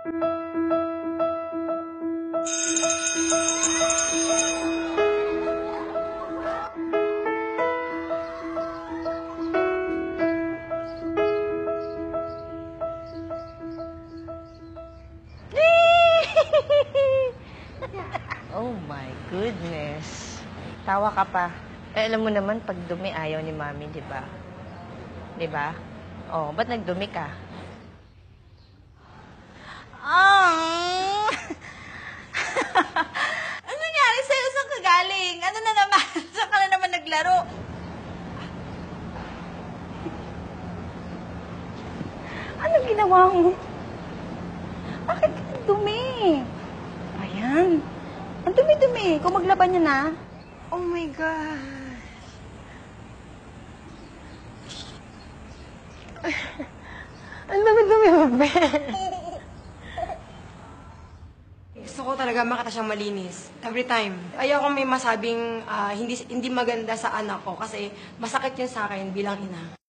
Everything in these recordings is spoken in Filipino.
Oh my goodness. Tawa ka pa. Eh, alam mo naman, pag dumi, ayaw ni Mami, di ba? Di ba? Oh, ba't nagdumi ka? Ano nangyari sa'yo? Saan ka galing? Ano na naman? Saan ka na naman naglaro? Ano ginawa mo? Bakit ka dumi? Ayan. Ang dumi-dumi. Kung maglaban niya na. Oh my God. Ang dumi-dumi mo, be. Gusto ko talaga makita siyang malinis. Every time. Ayoko may masabing hindi maganda sa anak ko kasi masakit yun sa akin bilang ina.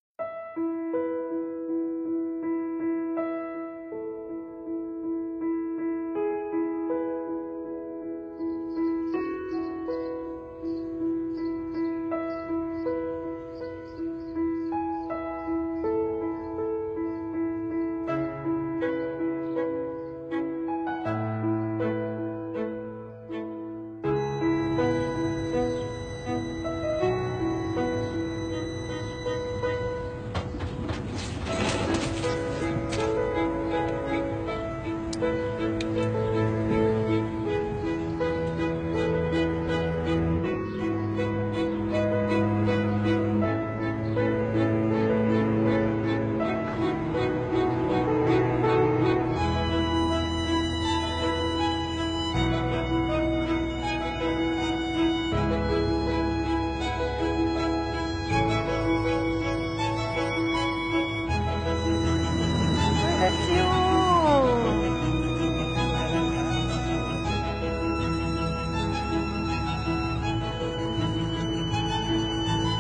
That's you.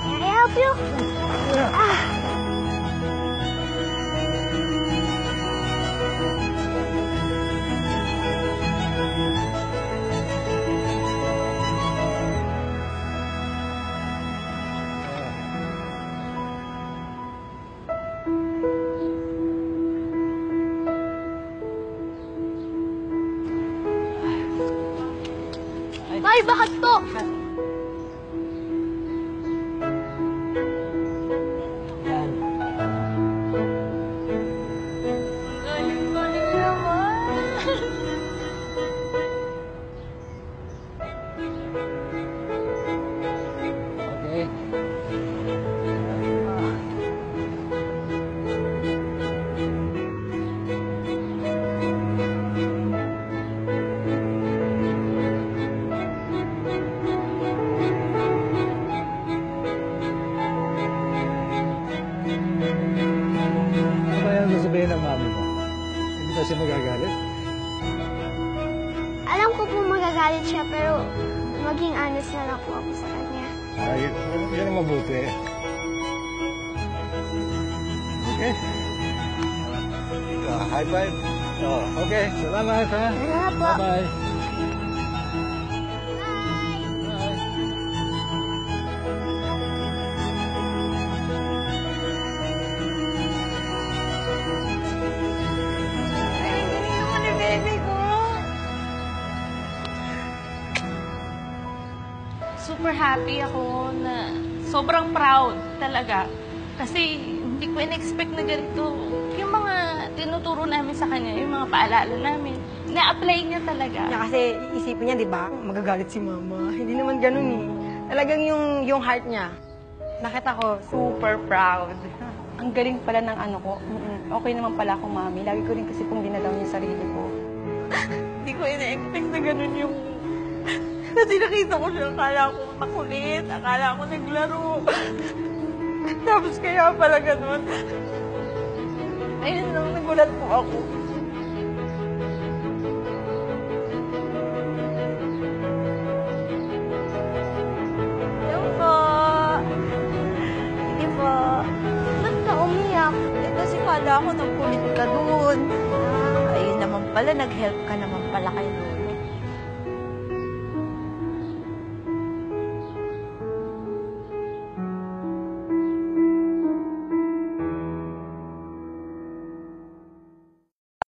Can I help you? Ay, bakit to? Yan. Galing-galing naman. Okay. Ano kaya ang sasabihin ng mami mo? Hindi ba siya magagalit? Alam ko po magagalit siya, pero maging honest na lang po ako sa kanya. Ay, yun ang mabuti. Okay. High five. Oh, okay. Salamat, ha? Salamat po. Bye-bye. Ay, galing naman ni baby ko. Super happy ako na sobrang proud talaga. Kasi hindi ko in-expect na ganito. Yung mga tinuturo namin sa kanya, yung mga paalala namin, na-apply niya talaga. Kasi isipin niya, di ba, magagalit si mama. Hindi naman ganun eh. Talagang yung heart niya. Nakita ko, super proud. Ang galing pala ng ano ko. Okay naman pala akong mami. Lagi ko rin kasi pong dinadaw niya sarili ko. Hindi ko ina-expect na ganun yung... Kasi nakita ko siya, akala ko makulit, akala ko naglaro. Tapos kaya pala ganun. Ayun lang, nagulat po ako. Hello po. Sige po. Ba't ka umiyak? Eh, kasi kala ko nagkulit ka dun. Ayun naman pala, nag-help ka naman pala kay Lola.